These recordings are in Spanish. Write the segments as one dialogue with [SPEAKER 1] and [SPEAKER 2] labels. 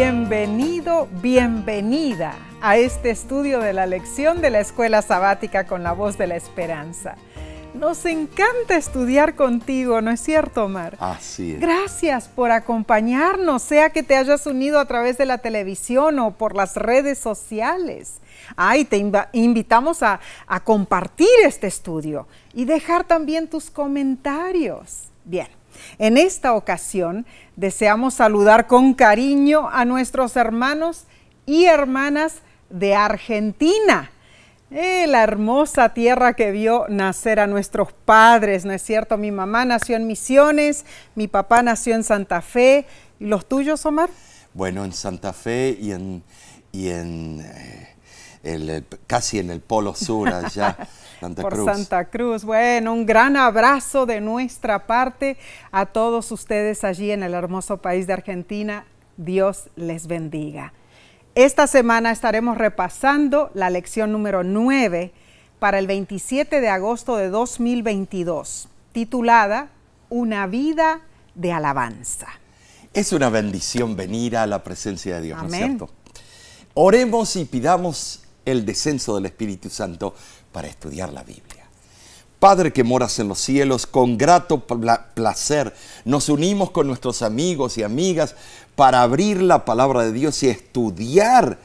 [SPEAKER 1] Bienvenido, bienvenida a este estudio de la lección de la Escuela Sabática con la Voz de la Esperanza. Nos encanta estudiar contigo, ¿no es cierto, Omar?
[SPEAKER 2] Así es.
[SPEAKER 1] Gracias por acompañarnos, sea que te hayas unido a través de la televisión o por las redes sociales. Y te invitamos a compartir este estudio y dejar también tus comentarios. Bien, en esta ocasión deseamos saludar con cariño a nuestros hermanos y hermanas de Argentina. La hermosa tierra que vio nacer a nuestros padres, ¿no es cierto? Mi mamá nació en Misiones, mi papá nació en Santa Fe. ¿Y los tuyos, Omar?
[SPEAKER 2] Bueno, en Santa Fe casi en el Polo Sur, allá, Santa Cruz.
[SPEAKER 1] Por Santa Cruz. Bueno, un gran abrazo de nuestra parte a todos ustedes allí en el hermoso país de Argentina. Dios les bendiga. Esta semana estaremos repasando la lección número 9 para el 27 de agosto de 2022, titulada Una vida de alabanza.
[SPEAKER 2] Es una bendición venir a la presencia de Dios,
[SPEAKER 1] Amén.
[SPEAKER 2] ¿no es cierto? Oremos y pidamos el descenso del Espíritu Santo para estudiar la Biblia. Padre que moras en los cielos, con grato placer nos unimos con nuestros amigos y amigas para abrir la palabra de Dios y estudiar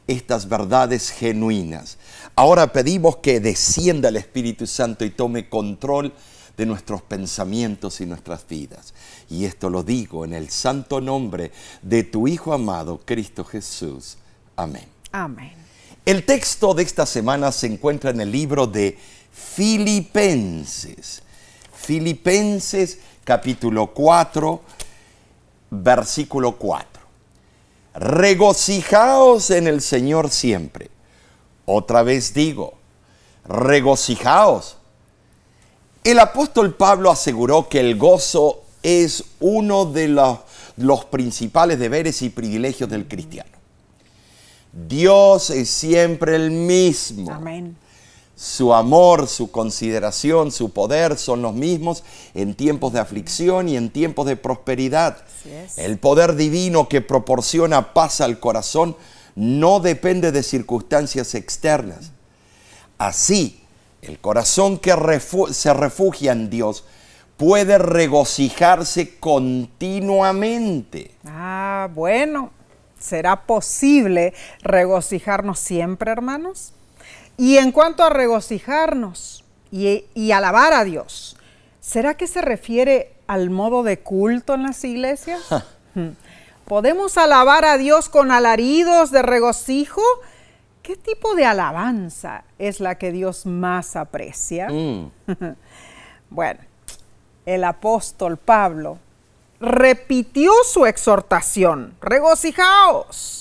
[SPEAKER 2] estas verdades genuinas. Ahora pedimos que descienda el Espíritu Santo y tome control de nuestros pensamientos y nuestras vidas. Y esto lo digo en el santo nombre de tu Hijo amado, Cristo Jesús. Amén.
[SPEAKER 1] Amén.
[SPEAKER 2] El texto de esta semana se encuentra en el libro de Filipenses. Filipenses capítulo 4, versículo 4. Regocijaos en el Señor siempre. Otra vez digo, regocijaos. El apóstol Pablo aseguró que el gozo es uno de los principales deberes y privilegios del cristiano. Dios es siempre el mismo.
[SPEAKER 1] Amén.
[SPEAKER 2] Su amor, su consideración, su poder son los mismos en tiempos de aflicción y en tiempos de prosperidad.
[SPEAKER 1] Así es.
[SPEAKER 2] El poder divino que proporciona paz al corazón no depende de circunstancias externas. Así, el corazón que se refugia en Dios puede regocijarse continuamente.
[SPEAKER 1] Bueno, ¿será posible regocijarnos siempre, hermanos? Y en cuanto a regocijarnos y alabar a Dios, ¿será que se refiere al modo de culto en las iglesias? ¿Podemos alabar a Dios con alaridos de regocijo? ¿Qué tipo de alabanza es la que Dios más aprecia? Bueno, el apóstol Pablo repitió su exhortación, regocijaos,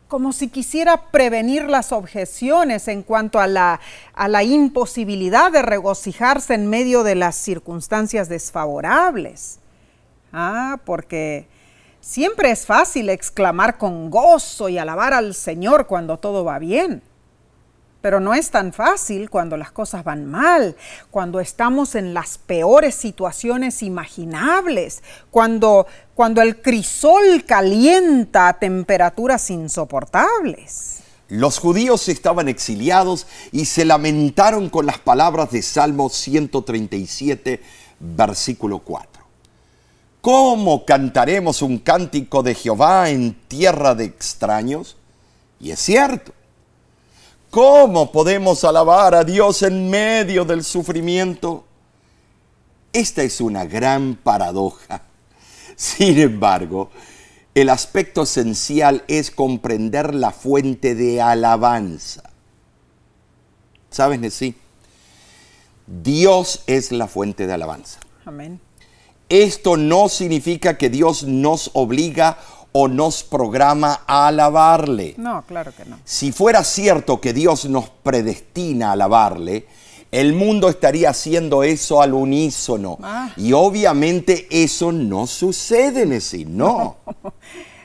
[SPEAKER 1] como si quisiera prevenir las objeciones en cuanto a la imposibilidad de regocijarse en medio de las circunstancias desfavorables. Porque siempre es fácil exclamar con gozo y alabar al Señor cuando todo va bien. Pero no es tan fácil cuando las cosas van mal, cuando estamos en las peores situaciones imaginables, cuando el crisol calienta a temperaturas insoportables.
[SPEAKER 2] Los judíos estaban exiliados y se lamentaron con las palabras de Salmo 137, versículo 4. ¿Cómo cantaremos un cántico de Jehová en tierra de extraños? Y es cierto. ¿Cómo podemos alabar a Dios en medio del sufrimiento? Esta es una gran paradoja. Sin embargo, el aspecto esencial es comprender la fuente de alabanza. ¿Sabes, Nesí? Dios es la fuente de alabanza.
[SPEAKER 1] Amén.
[SPEAKER 2] Esto no significa que Dios nos obliga o nos programa a alabarle.
[SPEAKER 1] No, claro que no.
[SPEAKER 2] Si fuera cierto que Dios nos predestina a alabarle, el mundo estaría haciendo eso al unísono. Y obviamente eso no sucede, Nesí, no.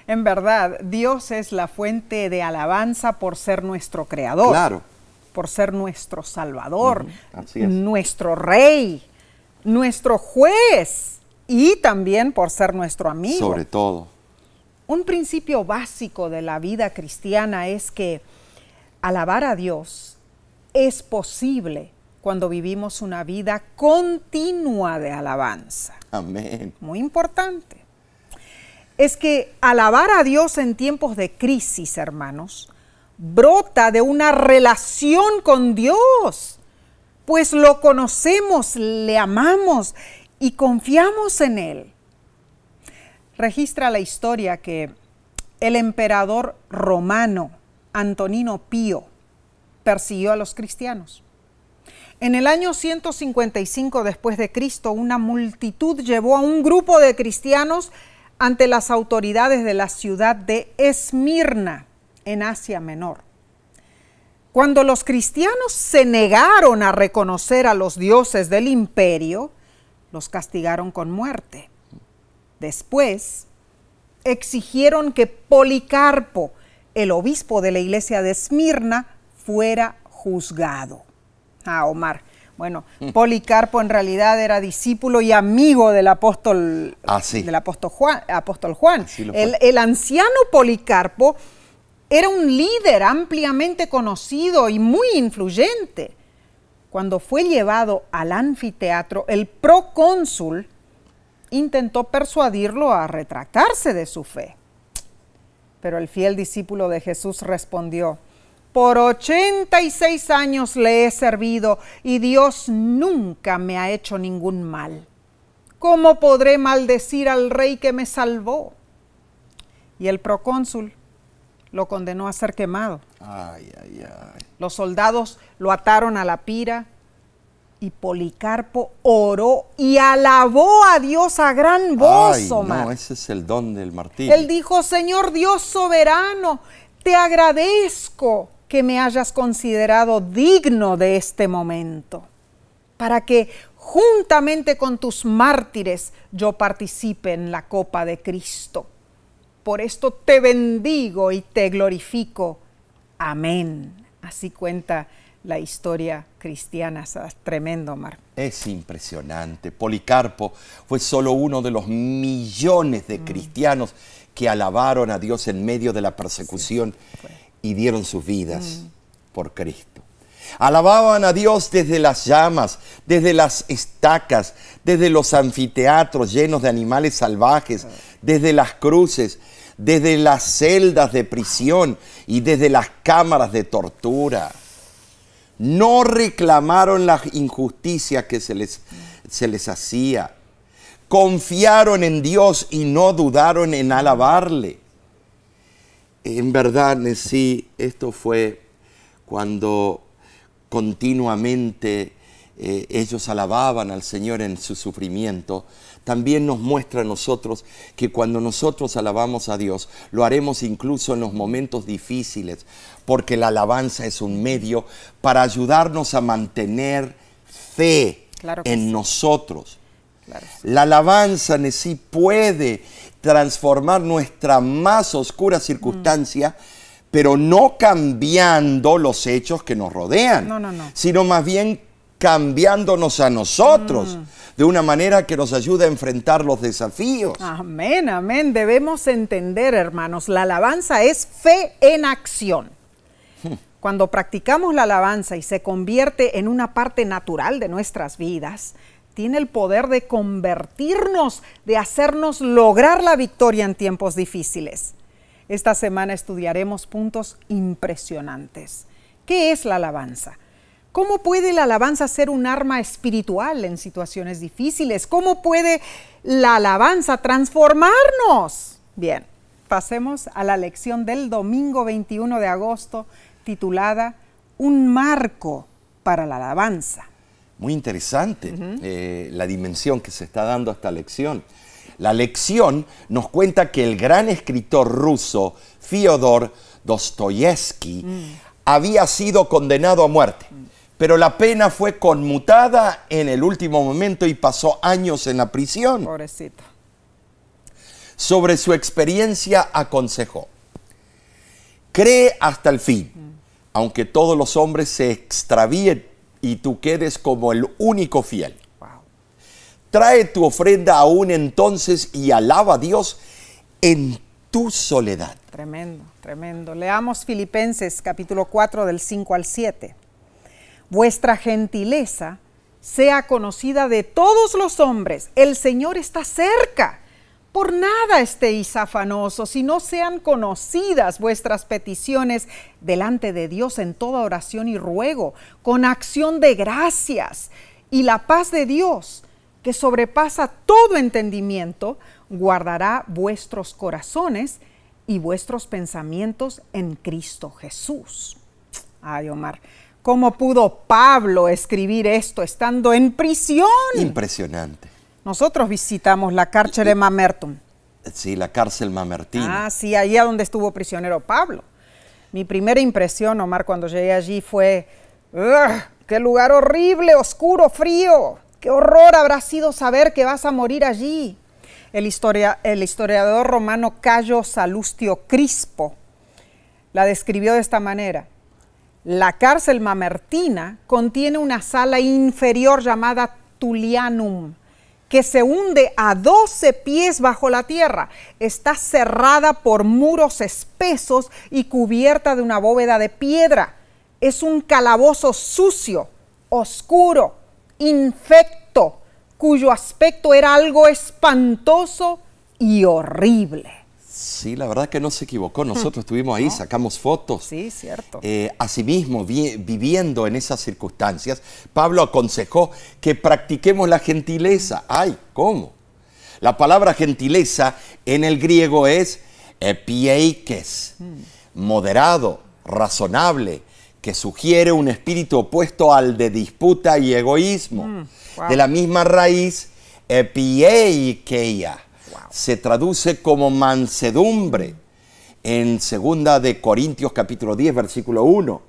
[SPEAKER 1] En verdad, Dios es la fuente de alabanza por ser nuestro creador.
[SPEAKER 2] Claro.
[SPEAKER 1] Por ser nuestro salvador,
[SPEAKER 2] Así es.
[SPEAKER 1] nuestro rey, nuestro juez y también por ser nuestro amigo.
[SPEAKER 2] Sobre todo.
[SPEAKER 1] Un principio básico de la vida cristiana es que alabar a Dios es posible cuando vivimos una vida continua de alabanza.
[SPEAKER 2] Amén.
[SPEAKER 1] Muy importante. Es que alabar a Dios en tiempos de crisis, hermanos, brota de una relación con Dios, pues lo conocemos, le amamos y confiamos en Él. Registra la historia que el emperador romano Antonino Pío persiguió a los cristianos. En el año 155 después de Cristo, una multitud llevó a un grupo de cristianos ante las autoridades de la ciudad de Esmirna, en Asia Menor. Cuando los cristianos se negaron a reconocer a los dioses del imperio, los castigaron con muerte. Después, exigieron que Policarpo, el obispo de la iglesia de Esmirna, fuera juzgado. Omar, bueno, Policarpo en realidad era discípulo y amigo del apóstol, apóstol Juan. El anciano Policarpo era un líder ampliamente conocido y muy influyente. Cuando fue llevado al anfiteatro, el procónsul intentó persuadirlo a retractarse de su fe. Pero el fiel discípulo de Jesús respondió: por 86 años le he servido y Dios nunca me ha hecho ningún mal. ¿Cómo podré maldecir al rey que me salvó? Y el procónsul lo condenó a ser quemado.
[SPEAKER 2] Ay, ay, ay.
[SPEAKER 1] Los soldados lo ataron a la pira y Policarpo oró y alabó a Dios a gran voz,
[SPEAKER 2] Ay,
[SPEAKER 1] Omar.
[SPEAKER 2] no, ese es el don del martirio.
[SPEAKER 1] Él dijo: Señor Dios soberano, te agradezco que me hayas considerado digno de este momento, para que juntamente con tus mártires yo participe en la copa de Cristo. Por esto te bendigo y te glorifico. Amén. Así cuenta la historia cristiana. Es tremendo, Omar.
[SPEAKER 2] Es impresionante. Policarpo fue solo uno de los millones de cristianos que alabaron a Dios en medio de la persecución y dieron sus vidas por Cristo. Alababan a Dios desde las llamas, desde las estacas, desde los anfiteatros llenos de animales salvajes, desde las cruces, desde las celdas de prisión y desde las cámaras de tortura. No reclamaron la injusticia que se les hacía. Confiaron en Dios y no dudaron en alabarle. En verdad, sí, esto fue cuando continuamente ellos alababan al Señor en su sufrimiento. También nos muestra a nosotros que cuando nosotros alabamos a Dios, lo haremos incluso en los momentos difíciles, porque la alabanza es un medio para ayudarnos a mantener fe en nosotros. Claro. La alabanza en sí puede transformar nuestra más oscura circunstancia, pero no cambiando los hechos que nos rodean, sino más bien cambiándonos a nosotros de una manera que nos ayude a enfrentar los desafíos.
[SPEAKER 1] Amén, amén. Debemos entender, hermanos, la alabanza es fe en acción. Cuando practicamos la alabanza y se convierte en una parte natural de nuestras vidas, tiene el poder de convertirnos, de hacernos lograr la victoria en tiempos difíciles. Esta semana estudiaremos puntos impresionantes. ¿Qué es la alabanza? ¿Cómo puede la alabanza ser un arma espiritual en situaciones difíciles? ¿Cómo puede la alabanza transformarnos? Bien, pasemos a la lección del domingo 21 de agosto, titulada Un marco para la alabanza.
[SPEAKER 2] Muy interesante la dimensión que se está dando a esta lección. La lección nos cuenta que el gran escritor ruso Fyodor Dostoyevsky había sido condenado a muerte, pero la pena fue conmutada en el último momento y pasó años en la prisión.
[SPEAKER 1] Pobrecito.
[SPEAKER 2] Sobre su experiencia aconsejó: cree hasta el fin, aunque todos los hombres se extravíen y tú quedes como el único fiel.
[SPEAKER 1] Wow.
[SPEAKER 2] Trae tu ofrenda aún entonces y alaba a Dios en tu soledad.
[SPEAKER 1] Tremendo, tremendo. Leamos Filipenses capítulo 4 del 5 al 7. Vuestra gentileza sea conocida de todos los hombres. El Señor está cerca. Por nada estéis afanosos, sino sean conocidas vuestras peticiones delante de Dios en toda oración y ruego, con acción de gracias. Y la paz de Dios, que sobrepasa todo entendimiento, guardará vuestros corazones y vuestros pensamientos en Cristo Jesús. Ay, Omar, ¿cómo pudo Pablo escribir esto estando en prisión?
[SPEAKER 2] Impresionante.
[SPEAKER 1] Nosotros visitamos la cárcel de Mamertum.
[SPEAKER 2] Sí, la cárcel mamertina.
[SPEAKER 1] Ah, sí, allá donde estuvo prisionero Pablo. Mi primera impresión, Omar, cuando llegué allí fue, ¡ugh! ¡Qué lugar horrible, oscuro, frío! ¡Qué horror habrá sido saber que vas a morir allí! El historiador romano Cayo Salustio Crispo la describió de esta manera. La cárcel mamertina contiene una sala inferior llamada Tullianum, que se hunde a 12 pies bajo la tierra. Está cerrada por muros espesos y cubierta de una bóveda de piedra. Es un calabozo sucio, oscuro, infecto, cuyo aspecto era algo espantoso y horrible.
[SPEAKER 2] Sí, la verdad que no se equivocó. Nosotros estuvimos ahí, sacamos fotos.
[SPEAKER 1] Sí, cierto.
[SPEAKER 2] Asimismo, viviendo en esas circunstancias, Pablo aconsejó que practiquemos la gentileza. ¡Ay! ¿Cómo? La palabra gentileza en el griego es epieikes, moderado, razonable, que sugiere un espíritu opuesto al de disputa y egoísmo.
[SPEAKER 1] Wow.
[SPEAKER 2] De la misma raíz, epieikeia. Se traduce como mansedumbre en 2 de Corintios capítulo 10, versículo 1.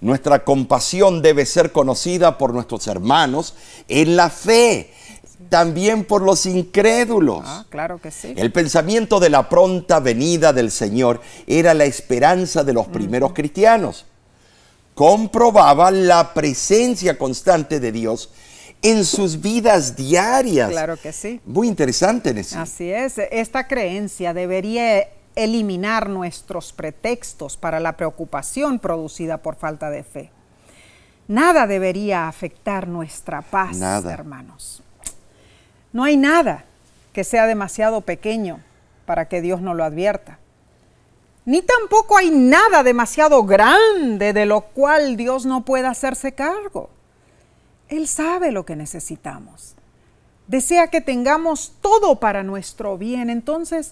[SPEAKER 2] Nuestra compasión debe ser conocida por nuestros hermanos en la fe, también por los incrédulos.
[SPEAKER 1] Ah, claro que sí.
[SPEAKER 2] El pensamiento de la pronta venida del Señor era la esperanza de los primeros cristianos. Comprobaba la presencia constante de Dios en sus vidas diarias.
[SPEAKER 1] Claro que sí.
[SPEAKER 2] Muy interesante en eso.
[SPEAKER 1] Así es. Esta creencia debería eliminar nuestros pretextos para la preocupación producida por falta de fe. Nada debería afectar nuestra paz, hermanos. No hay nada que sea demasiado pequeño para que Dios no lo advierta. Ni tampoco hay nada demasiado grande de lo cual Dios no pueda hacerse cargo. Él sabe lo que necesitamos. Desea que tengamos todo para nuestro bien. Entonces,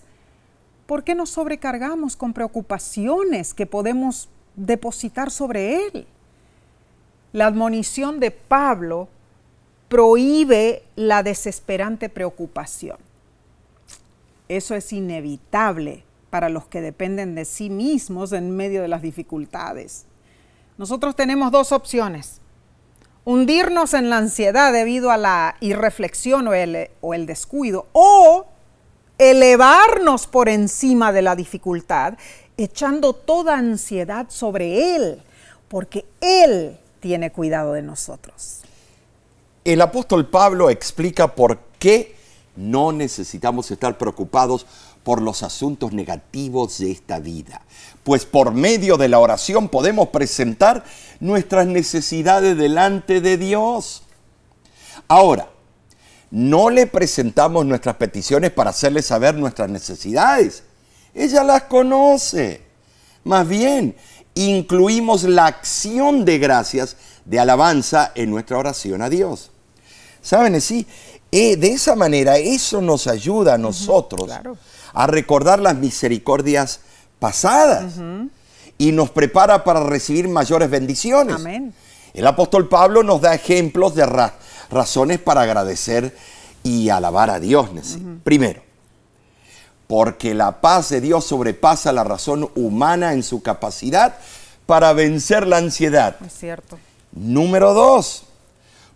[SPEAKER 1] ¿por qué nos sobrecargamos con preocupaciones que podemos depositar sobre Él? La admonición de Pablo prohíbe la desesperante preocupación. Eso es inevitable para los que dependen de sí mismos en medio de las dificultades. Nosotros tenemos dos opciones: hundirnos en la ansiedad debido a la irreflexión o el descuido, o elevarnos por encima de la dificultad, echando toda ansiedad sobre Él, porque Él tiene cuidado de nosotros.
[SPEAKER 2] El apóstol Pablo explica por qué no necesitamos estar preocupados por los asuntos negativos de esta vida. Pues por medio de la oración podemos presentar nuestras necesidades delante de Dios. Ahora, no le presentamos nuestras peticiones para hacerle saber nuestras necesidades. Ella las conoce. Más bien, incluimos la acción de gracias, de alabanza en nuestra oración a Dios. ¿Saben? Sí, de esa manera eso nos ayuda a nosotros a recordar las misericordias pasadas y nos prepara para recibir mayores bendiciones.
[SPEAKER 1] Amén.
[SPEAKER 2] El apóstol Pablo nos da ejemplos de razones para agradecer y alabar a Dios. Primero, porque la paz de Dios sobrepasa la razón humana en su capacidad para vencer la ansiedad.
[SPEAKER 1] Es cierto.
[SPEAKER 2] Número 2,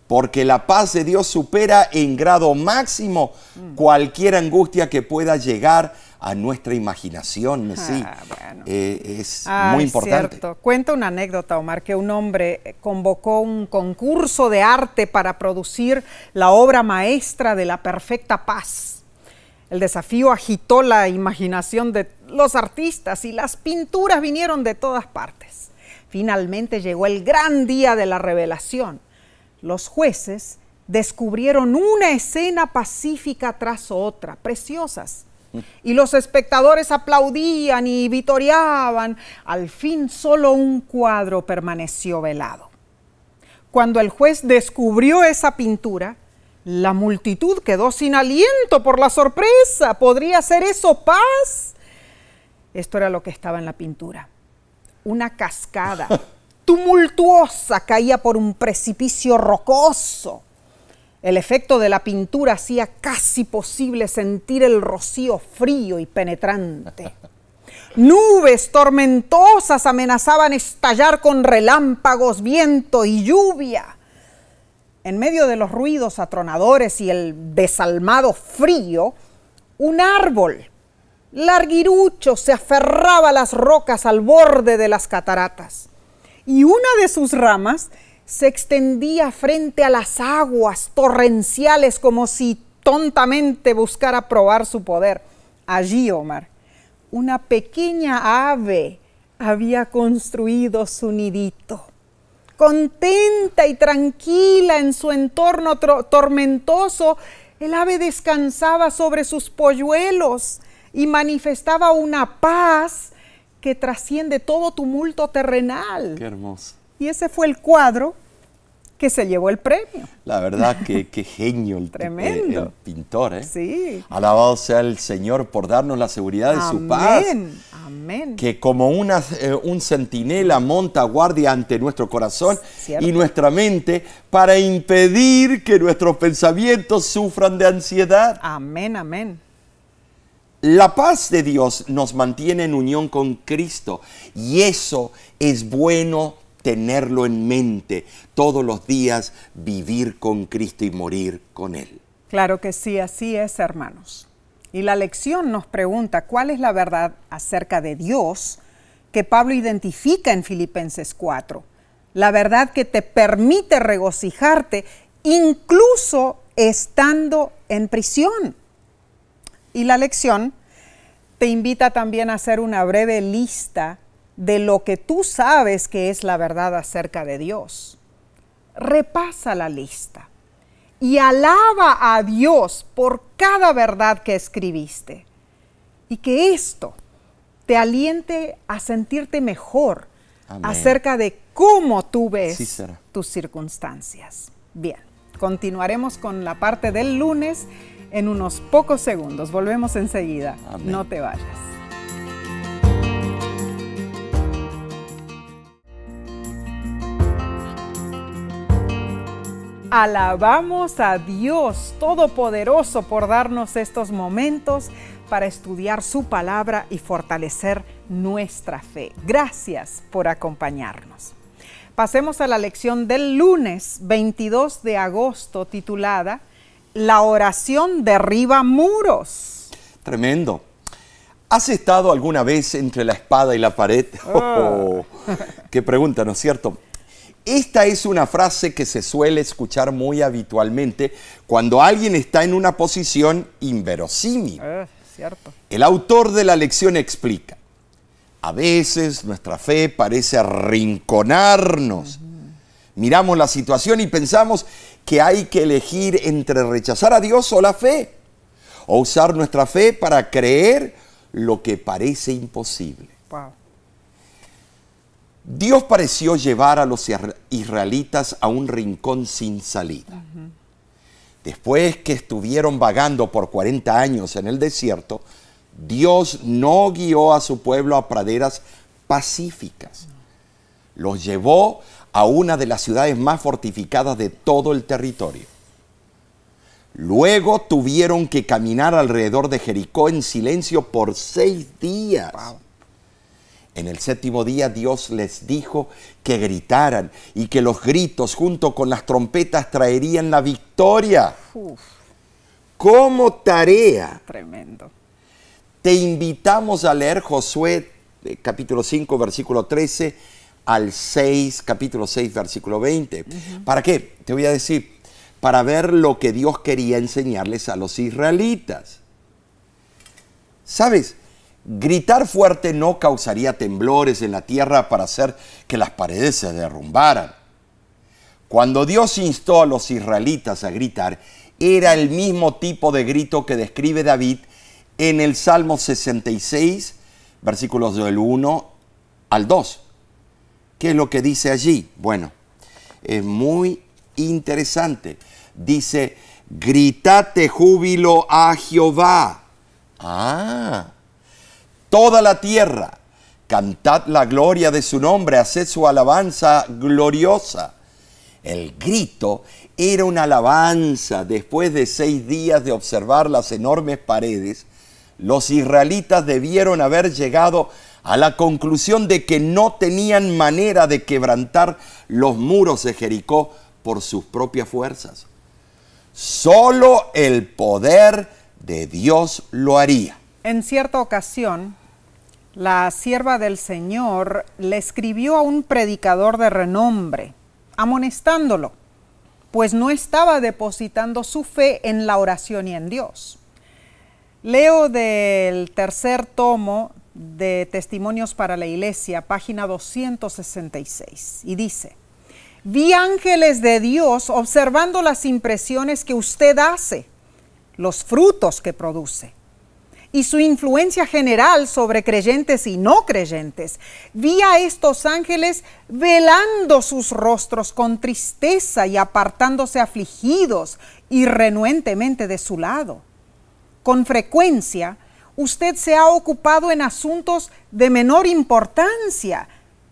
[SPEAKER 2] porque la paz de Dios supera en grado máximo cualquier angustia que pueda llegar a nuestra imaginación.
[SPEAKER 1] Bueno.
[SPEAKER 2] Es muy importante.
[SPEAKER 1] Cierto. Cuenta una anécdota, Omar, que un hombre convocó un concurso de arte para producir la obra maestra de la perfecta paz. El desafío agitó la imaginación de los artistas y las pinturas vinieron de todas partes. Finalmente llegó el gran día de la revelación. Los jueces descubrieron una escena pacífica tras otra, preciosas. Y los espectadores aplaudían y vitoreaban. Al fin solo un cuadro permaneció velado. Cuando el juez descubrió esa pintura, la multitud quedó sin aliento por la sorpresa. ¿Podría ser eso paz? Esto era lo que estaba en la pintura. Una cascada tumultuosa caía por un precipicio rocoso. El efecto de la pintura hacía casi posible sentir el rocío frío y penetrante. Nubes tormentosas amenazaban estallar con relámpagos, viento y lluvia. En medio de los ruidos atronadores y el desalmado frío, un árbol larguirucho se aferraba a las rocas al borde de las cataratas, y una de sus ramas se extendía frente a las aguas torrenciales como si tontamente buscara probar su poder. Allí, Omar, una pequeña ave había construido su nidito. Contenta y tranquila en su entorno tormentoso, el ave descansaba sobre sus polluelos y manifestaba una paz que trasciende todo tumulto terrenal.
[SPEAKER 2] Qué hermoso.
[SPEAKER 1] Y ese fue el cuadro que se llevó el premio.
[SPEAKER 2] La verdad que qué genio el pintor, ¿eh?
[SPEAKER 1] Sí.
[SPEAKER 2] Alabado sea el Señor por darnos la seguridad de su paz.
[SPEAKER 1] Amén.
[SPEAKER 2] Que como un centinela monta guardia ante nuestro corazón y nuestra mente para impedir que nuestros pensamientos sufran de ansiedad.
[SPEAKER 1] Amén, amén.
[SPEAKER 2] La paz de Dios nos mantiene en unión con Cristo y eso es bueno tenerlo en mente todos los días, vivir con Cristo y morir con Él.
[SPEAKER 1] Claro que sí, así es, hermanos. Y la lección nos pregunta cuál es la verdad acerca de Dios que Pablo identifica en Filipenses 4. La verdad que te permite regocijarte incluso estando en prisión. Y la lección te invita también a hacer una breve lista de lo que tú sabes que es la verdad acerca de Dios. Repasa la lista y alaba a Dios por cada verdad que escribiste. Y que esto te aliente a sentirte mejor. Amén. Acerca de cómo tú ves tus circunstancias. Bien, continuaremos con la parte del lunes en unos pocos segundos. Volvemos enseguida. Amén. No te vayas. Alabamos a Dios Todopoderoso por darnos estos momentos para estudiar su palabra y fortalecer nuestra fe. Gracias por acompañarnos. Pasemos a la lección del lunes 22 de agosto titulada La oración derriba muros.
[SPEAKER 2] Tremendo. ¿Has estado alguna vez entre la espada y la pared? Oh, qué pregunta, ¿no es cierto? Esta es una frase que se suele escuchar muy habitualmente cuando alguien está en una posición inverosímil.
[SPEAKER 1] Cierto.
[SPEAKER 2] El autor de la lección explica, a veces nuestra fe parece arrinconarnos. Miramos la situación y pensamos que hay que elegir entre rechazar a Dios o la fe, o usar nuestra fe para creer lo que parece imposible.
[SPEAKER 1] Wow.
[SPEAKER 2] Dios pareció llevar a los israelitas a un rincón sin salida. Después que estuvieron vagando por 40 años en el desierto, Dios no guió a su pueblo a praderas pacíficas. Los llevó a una de las ciudades más fortificadas de todo el territorio. Luego tuvieron que caminar alrededor de Jericó en silencio por 6 días. Wow. En el 7º día Dios les dijo que gritaran y que los gritos junto con las trompetas traerían la victoria.
[SPEAKER 1] Uf.
[SPEAKER 2] Como tarea,
[SPEAKER 1] tremendo,
[SPEAKER 2] te invitamos a leer Josué capítulo 5 versículo 13 al 6, capítulo 6 versículo 20. ¿Para qué? Te voy a decir, para ver lo que Dios quería enseñarles a los israelitas. ¿Sabes? Gritar fuerte no causaría temblores en la tierra para hacer que las paredes se derrumbaran. Cuando Dios instó a los israelitas a gritar, era el mismo tipo de grito que describe David en el Salmo 66, versículos del 1 al 2. ¿Qué es lo que dice allí? Bueno, es muy interesante. Dice, gritate júbilo a Jehová. Toda la tierra, cantad la gloria de su nombre, haced su alabanza gloriosa. El grito era una alabanza. Después de 6 días de observar las enormes paredes, los israelitas debieron haber llegado a la conclusión de que no tenían manera de quebrantar los muros de Jericó por sus propias fuerzas. Solo el poder de Dios lo haría.
[SPEAKER 1] En cierta ocasión, la sierva del Señor le escribió a un predicador de renombre, amonestándolo, pues no estaba depositando su fe en la oración y en Dios. Leo del 3er tomo de Testimonios para la Iglesia, página 266, y dice: vi ángeles de Dios observando las impresiones que usted hace, los frutos que produce, y su influencia general sobre creyentes y no creyentes. Vi a estos ángeles velando sus rostros con tristeza y apartándose afligidos y renuentemente de su lado. Con frecuencia, usted se ha ocupado en asuntos de menor importancia,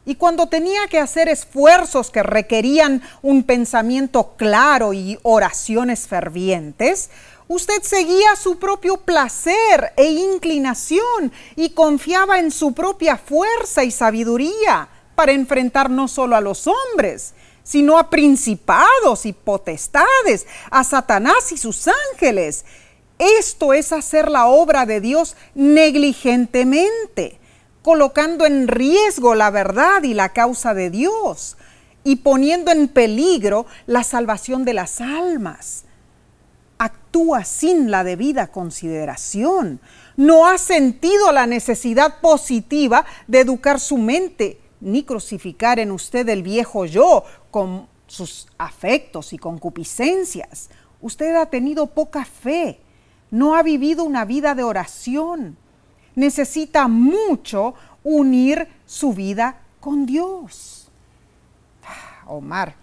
[SPEAKER 1] y cuando tenía que hacer esfuerzos que requerían un pensamiento claro y oraciones fervientes, usted seguía su propio placer e inclinación y confiaba en su propia fuerza y sabiduría para enfrentar no solo a los hombres, sino a principados y potestades, a Satanás y sus ángeles. Esto es hacer la obra de Dios negligentemente, colocando en riesgo la verdad y la causa de Dios y poniendo en peligro la salvación de las almas. Actúa sin la debida consideración. No ha sentido la necesidad positiva de educar su mente, ni crucificar en usted el viejo yo con sus afectos y concupiscencias. Usted ha tenido poca fe. No ha vivido una vida de oración. Necesita mucho unir su vida con Dios. Omar,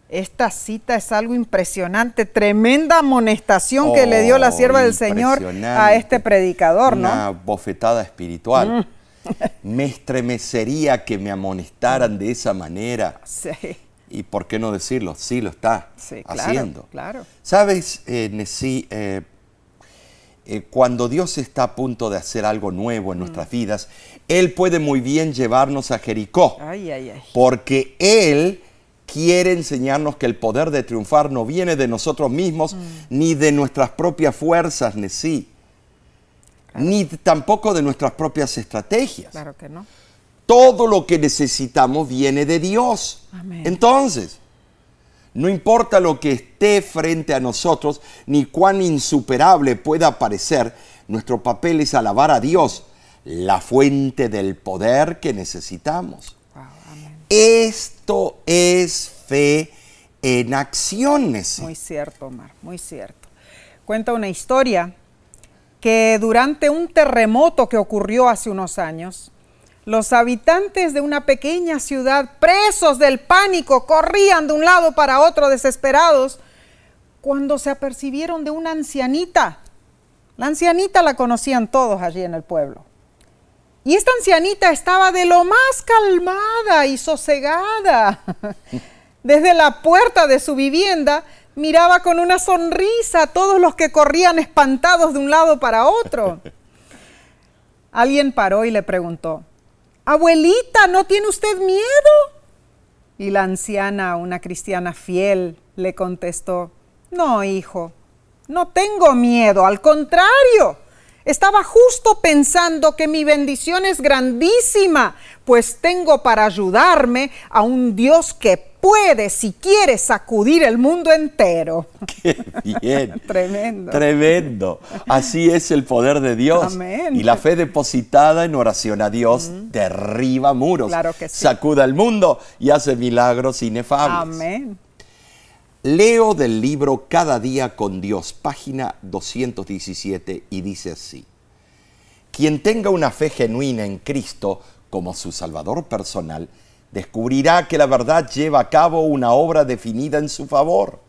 [SPEAKER 1] esta cita es algo impresionante, tremenda amonestación que le dio la sierva del Señor a este predicador, ¿no?
[SPEAKER 2] Una bofetada espiritual. Me estremecería que me amonestaran de esa manera.
[SPEAKER 1] Sí.
[SPEAKER 2] Y por qué no decirlo, sí lo está haciendo.
[SPEAKER 1] Claro.
[SPEAKER 2] ¿Sabes, Nesí? Cuando Dios está a punto de hacer algo nuevo en nuestras vidas, Él puede muy bien llevarnos a Jericó. Porque Él quiere enseñarnos que el poder de triunfar no viene de nosotros mismos, ni de nuestras propias fuerzas, Nesí, ni tampoco de nuestras propias estrategias.
[SPEAKER 1] Claro que no.
[SPEAKER 2] Todo lo que necesitamos viene de Dios.
[SPEAKER 1] Amén.
[SPEAKER 2] Entonces, no importa lo que esté frente a nosotros, ni cuán insuperable pueda parecer, nuestro papel es alabar a Dios, la fuente del poder que necesitamos.
[SPEAKER 1] Wow, amén.
[SPEAKER 2] Esto es fe en acciones.
[SPEAKER 1] Muy cierto, Omar, muy cierto. Cuenta una historia que durante un terremoto que ocurrió hace unos años, los habitantes de una pequeña ciudad, presos del pánico, corrían de un lado para otro desesperados cuando se apercibieron de una ancianita. La ancianita la conocían todos allí en el pueblo. Y esta ancianita estaba de lo más calmada y sosegada. Desde la puerta de su vivienda miraba con una sonrisa a todos los que corrían espantados de un lado para otro. Alguien paró y le preguntó: abuelita, ¿no tiene usted miedo? Y la anciana, una cristiana fiel, le contestó: no, hijo, no tengo miedo, al contrario. Estaba justo pensando que mi bendición es grandísima, pues tengo para ayudarme a un Dios que puede, si quiere, sacudir el mundo entero.
[SPEAKER 2] ¡Qué bien!
[SPEAKER 1] Tremendo.
[SPEAKER 2] Tremendo. Así es el poder de Dios.
[SPEAKER 1] Amén.
[SPEAKER 2] Y la fe depositada en oración a Dios derriba muros,
[SPEAKER 1] Claro que sí.
[SPEAKER 2] sacuda el mundo y hace milagros inefables.
[SPEAKER 1] Amén.
[SPEAKER 2] Leo del libro Cada día con Dios, página 217, y dice así: quien tenga una fe genuina en Cristo como su Salvador personal, descubrirá que la verdad lleva a cabo una obra definida en su favor.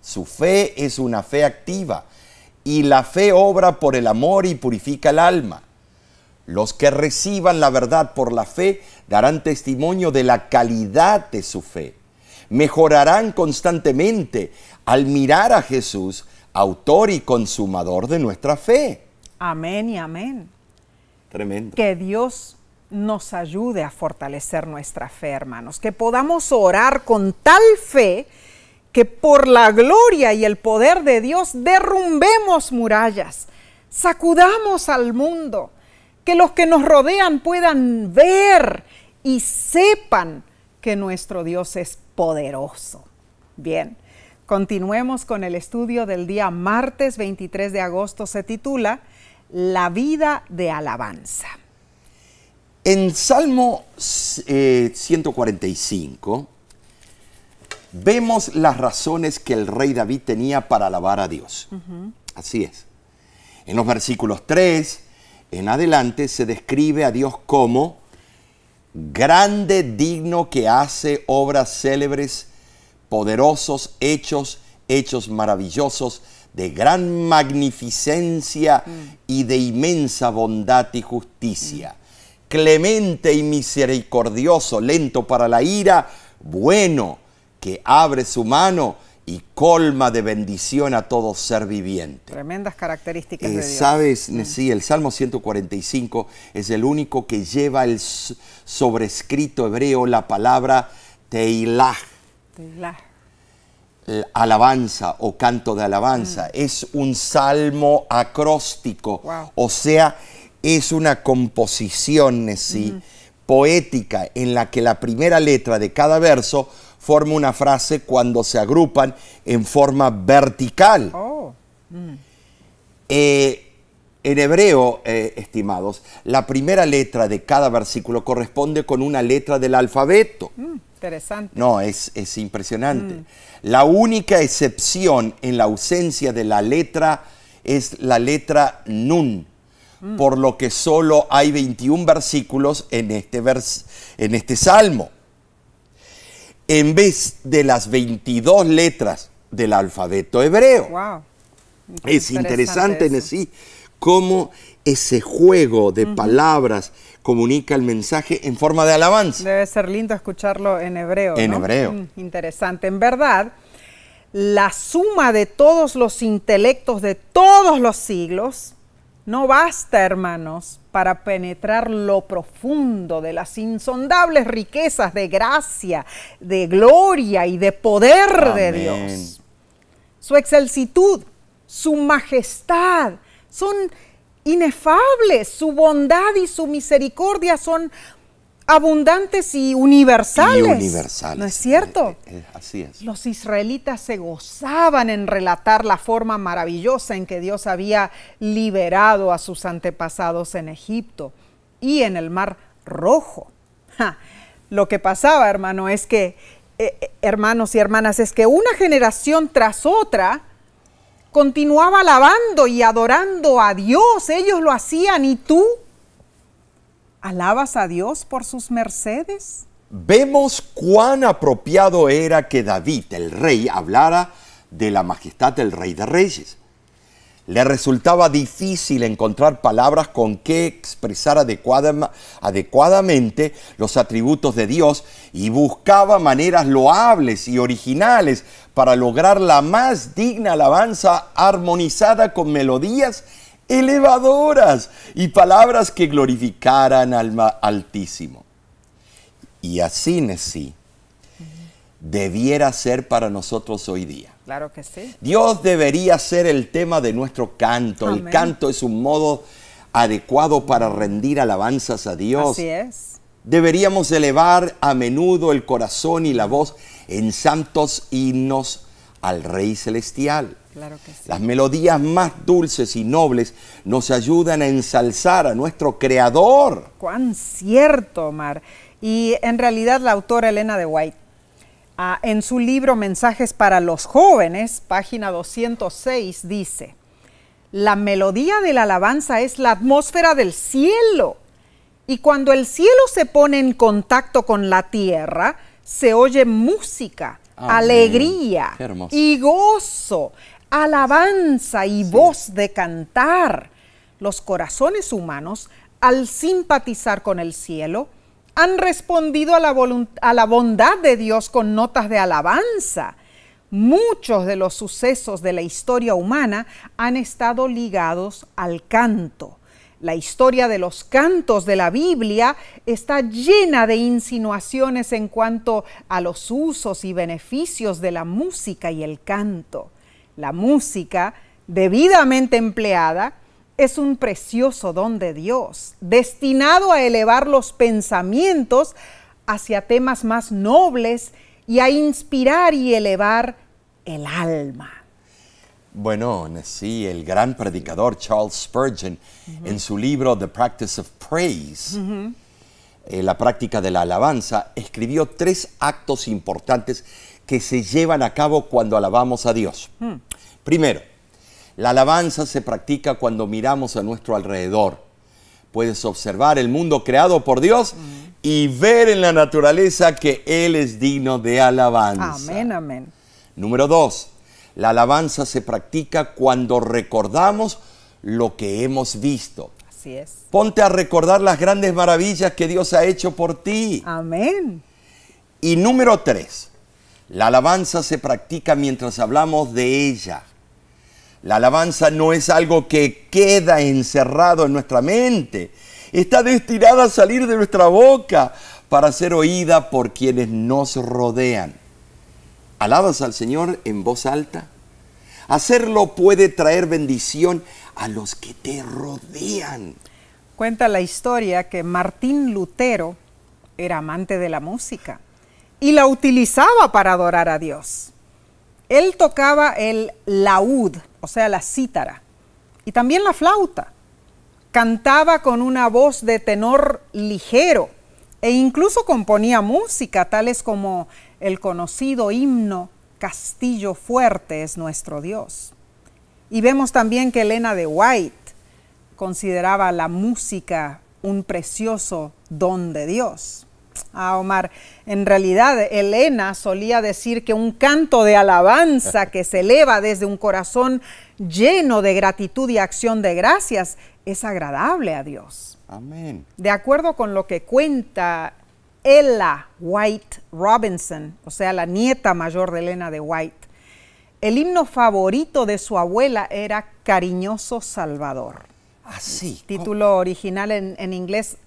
[SPEAKER 2] Su fe es una fe activa, y la fe obra por el amor y purifica el alma. Los que reciban la verdad por la fe darán testimonio de la calidad de su fe. Mejorarán constantemente al mirar a Jesús, autor y consumador de nuestra fe.
[SPEAKER 1] Amén y amén.
[SPEAKER 2] Tremendo.
[SPEAKER 1] Que Dios nos ayude a fortalecer nuestra fe, hermanos. Que podamos orar con tal fe que por la gloria y el poder de Dios derrumbemos murallas, sacudamos al mundo, que los que nos rodean puedan ver y sepan que nuestro Dios es poderoso. Bien, continuemos con el estudio del día martes 23 de agosto. Se titula La vida de alabanza.
[SPEAKER 2] En Salmo 145 vemos las razones que el rey David tenía para alabar a Dios. Así es. En los versículos 3 en adelante se describe a Dios como grande, digno, que hace obras célebres, poderosos, hechos maravillosos, de gran magnificencia y de inmensa bondad y justicia. Clemente y misericordioso, lento para la ira, bueno, que abre su mano y colma de bendición a todo ser viviente.
[SPEAKER 1] Tremendas características de Dios.
[SPEAKER 2] Sabes, sí, el Salmo 145 es el único que lleva el sobrescrito hebreo la palabra Teilah.
[SPEAKER 1] Teilah.
[SPEAKER 2] Alabanza o canto de alabanza. Es un salmo acróstico.
[SPEAKER 1] Wow.
[SPEAKER 2] O sea, es una composición poética en la que la primera letra de cada verso forma una frase cuando se agrupan en forma vertical. En hebreo, estimados, la primera letra de cada versículo corresponde con una letra del alfabeto.
[SPEAKER 1] Interesante.
[SPEAKER 2] No, es impresionante. La única excepción en la ausencia de la letra es la letra Nun, por lo que solo hay 21 versículos en este salmo. En vez de las 22 letras del alfabeto hebreo.
[SPEAKER 1] Wow.
[SPEAKER 2] Es interesante en sí cómo ese juego de palabras comunica el mensaje en forma de alabanza.
[SPEAKER 1] Debe ser lindo escucharlo en hebreo,
[SPEAKER 2] En
[SPEAKER 1] ¿no?
[SPEAKER 2] hebreo.
[SPEAKER 1] Interesante. En verdad, la suma de todos los intelectos de todos los siglos no basta, hermanos, para penetrar lo profundo de las insondables riquezas de gracia, de gloria y de poder de Dios. Su excelsitud, su majestad son inefables, su bondad y su misericordia son abundantes y universales. ¿No es cierto?
[SPEAKER 2] Así es.
[SPEAKER 1] Los israelitas se gozaban en relatar la forma maravillosa en que Dios había liberado a sus antepasados en Egipto y en el Mar Rojo. Lo que pasaba, hermano, es que, hermanos y hermanas, es que una generación tras otra continuaba alabando y adorando a Dios. Ellos lo hacían, ¿y tú? ¿Alabas a Dios por sus mercedes?
[SPEAKER 2] Vemos cuán apropiado era que David, el rey, hablara de la majestad del Rey de Reyes. Le resultaba difícil encontrar palabras con que expresar adecuadamente los atributos de Dios y buscaba maneras loables y originales para lograr la más digna alabanza armonizada con melodías elevadoras y palabras que glorificaran al Altísimo. Y así debiera ser para nosotros hoy día.
[SPEAKER 1] Claro que sí.
[SPEAKER 2] Dios debería ser el tema de nuestro canto.
[SPEAKER 1] Amén.
[SPEAKER 2] El canto es un modo adecuado para rendir alabanzas a Dios.
[SPEAKER 1] Así es.
[SPEAKER 2] Deberíamos elevar a menudo el corazón y la voz en santos himnos al Rey Celestial.
[SPEAKER 1] Claro que sí.
[SPEAKER 2] Las melodías más dulces y nobles nos ayudan a ensalzar a nuestro Creador.
[SPEAKER 1] ¡Cuán cierto, Omar! Y en realidad la autora Elena de White, en su libro Mensajes para los Jóvenes, página 206, dice: la melodía de la alabanza es la atmósfera del cielo. Y cuando el cielo se pone en contacto con la tierra, se oye música,
[SPEAKER 2] Amén.
[SPEAKER 1] Alegría
[SPEAKER 2] Qué hermoso.
[SPEAKER 1] y gozo, alabanza y voz de cantar. Los corazones humanos, al simpatizar con el cielo, han respondido a la bondad de Dios con notas de alabanza. Muchos de los sucesos de la historia humana han estado ligados al canto. La historia de los cantos de la Biblia está llena de insinuaciones en cuanto a los usos y beneficios de la música y el canto. La música, debidamente empleada, es un precioso don de Dios, destinado a elevar los pensamientos hacia temas más nobles y a inspirar y elevar el alma.
[SPEAKER 2] Bueno, sí, el gran predicador Charles Spurgeon, en su libro The Practice of Praise, la práctica de la alabanza, escribió 3 actos importantes que se llevan a cabo cuando alabamos a Dios. Primero, la alabanza se practica cuando miramos a nuestro alrededor. Puedes observar el mundo creado por Dios y ver en la naturaleza que Él es digno de alabanza.
[SPEAKER 1] Amén, amén.
[SPEAKER 2] Número 2, la alabanza se practica cuando recordamos lo que hemos visto.
[SPEAKER 1] Así es.
[SPEAKER 2] Ponte a recordar las grandes maravillas que Dios ha hecho por ti.
[SPEAKER 1] Amén.
[SPEAKER 2] Y número 3, la alabanza se practica mientras hablamos de ella. La alabanza no es algo que queda encerrado en nuestra mente. Está destinada a salir de nuestra boca para ser oída por quienes nos rodean. ¿Alabas al Señor en voz alta? Hacerlo puede traer bendición a los que te rodean.
[SPEAKER 1] Cuenta la historia que Martín Lutero era amante de la música y la utilizaba para adorar a Dios. Él tocaba el laúd, o sea, la cítara, y también la flauta. Cantaba con una voz de tenor ligero e incluso componía música, tales como el conocido himno Castillo fuerte es nuestro Dios. Y vemos también que Elena de White consideraba la música un precioso don de Dios. Omar, en realidad Elena solía decir que un canto de alabanza que se eleva desde un corazón lleno de gratitud y acción de gracias es agradable a Dios.
[SPEAKER 2] Amén.
[SPEAKER 1] De acuerdo con lo que cuenta Ella White Robinson, o sea, la nieta mayor de Elena de White, el himno favorito de su abuela era Cariñoso Salvador.
[SPEAKER 2] Así.
[SPEAKER 1] Título original en inglés,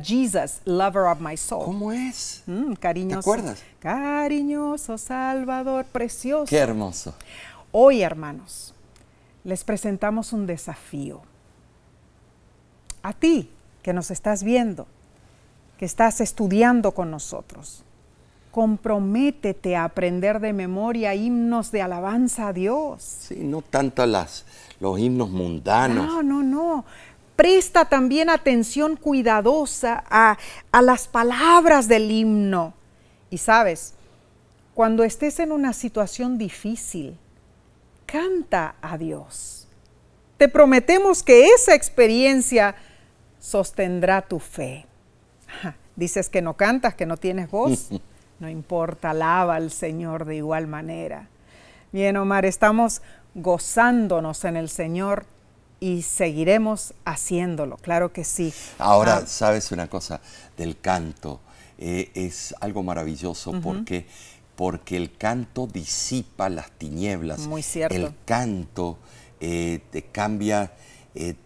[SPEAKER 1] Jesus, Lover of My Soul.
[SPEAKER 2] ¿Cómo es?
[SPEAKER 1] Cariñoso.
[SPEAKER 2] ¿Te acuerdas?
[SPEAKER 1] Cariñoso Salvador, precioso.
[SPEAKER 2] Qué hermoso.
[SPEAKER 1] Hoy, hermanos, les presentamos un desafío. A ti, que nos estás viendo, que estás estudiando con nosotros, comprométete a aprender de memoria himnos de alabanza a Dios.
[SPEAKER 2] Sí, no tanto los himnos mundanos.
[SPEAKER 1] No. Presta también atención cuidadosa a las palabras del himno. Y sabes, cuando estés en una situación difícil, canta a Dios. Te prometemos que esa experiencia sostendrá tu fe. Dices que no cantas, que no tienes voz. No importa, alaba al Señor de igual manera. Bien, Omar, estamos gozándonos en el Señor y seguiremos haciéndolo, claro que sí.
[SPEAKER 2] Ahora, ¿sabes una cosa? Del canto, es algo maravilloso porque el canto disipa las tinieblas.
[SPEAKER 1] Muy cierto.
[SPEAKER 2] El canto te cambia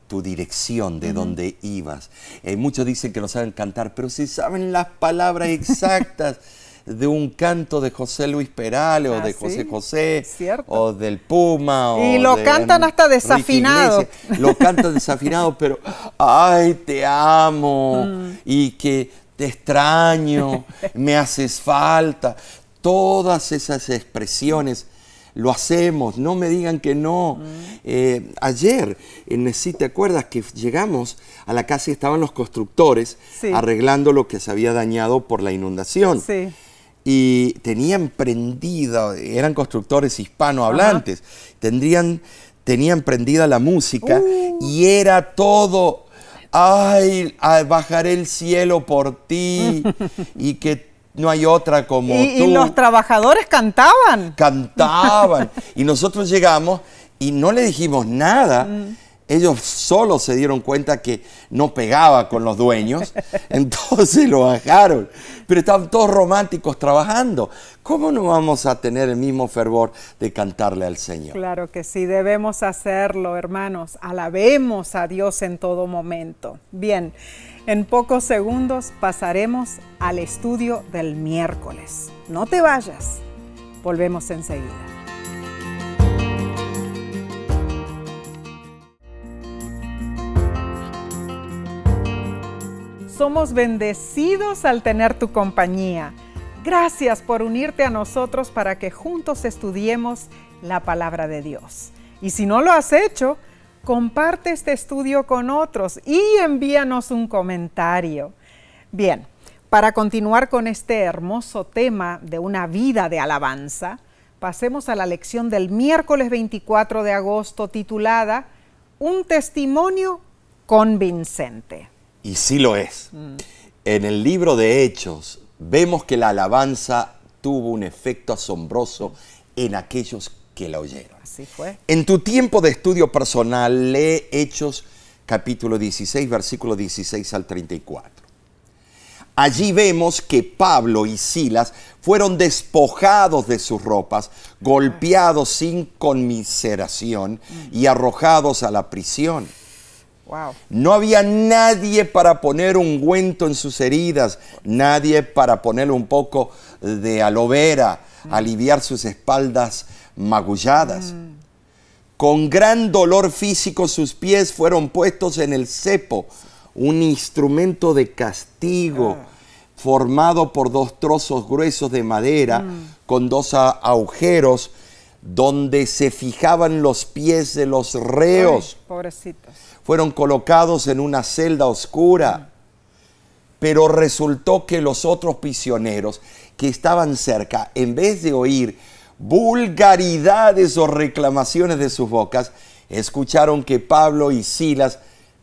[SPEAKER 2] tu dirección de donde ibas. Muchos dicen que no saben cantar, pero sí saben las palabras exactas de un canto de José Luis Perales o de José José o del Puma.
[SPEAKER 1] Y lo cantan hasta desafinado.
[SPEAKER 2] Lo cantan desafinado, pero ¡ay, te amo! Y que te extraño, me haces falta. Todas esas expresiones lo hacemos, no me digan que no. Ayer, si te acuerdas que llegamos a la casa y estaban los constructores arreglando lo que se había dañado por la inundación.
[SPEAKER 1] Sí.
[SPEAKER 2] Y tenían prendida, eran constructores hispanohablantes, tenían prendida la música y era todo, ay, bajaré el cielo por ti y que no hay otra como tú.
[SPEAKER 1] Y los trabajadores cantaban.
[SPEAKER 2] Cantaban. Y nosotros llegamos y no le dijimos nada. Ellos solo se dieron cuenta que no pegaba con los dueños, entonces lo bajaron. Pero estaban todos románticos trabajando. ¿Cómo no vamos a tener el mismo fervor de cantarle al Señor?
[SPEAKER 1] Claro que sí, debemos hacerlo, hermanos. Alabemos a Dios en todo momento. Bien, en pocos segundos pasaremos al estudio del miércoles. No te vayas, volvemos enseguida. Somos bendecidos al tener tu compañía. Gracias por unirte a nosotros para que juntos estudiemos la palabra de Dios. Y si no lo has hecho, comparte este estudio con otros y envíanos un comentario. Bien, para continuar con este hermoso tema de una vida de alabanza, pasemos a la lección del miércoles 24 de agosto titulada Un testimonio convincente.
[SPEAKER 2] Y sí lo es. En el libro de Hechos vemos que la alabanza tuvo un efecto asombroso en aquellos que la oyeron.
[SPEAKER 1] Así fue.
[SPEAKER 2] En tu tiempo de estudio personal, lee Hechos capítulo 16, versículo 16 al 34. Allí vemos que Pablo y Silas fueron despojados de sus ropas, golpeados sin conmiseración y arrojados a la prisión.
[SPEAKER 1] Wow.
[SPEAKER 2] No había nadie para poner ungüento en sus heridas, nadie para ponerle un poco de aloe vera, aliviar sus espaldas magulladas. Con gran dolor físico sus pies fueron puestos en el cepo, un instrumento de castigo formado por 2 trozos gruesos de madera con 2 agujeros donde se fijaban los pies de los reos.
[SPEAKER 1] Ay, pobrecitos.
[SPEAKER 2] Fueron colocados en una celda oscura, pero resultó que los otros prisioneros que estaban cerca, en vez de oír vulgaridades o reclamaciones de sus bocas, escucharon que Pablo y Silas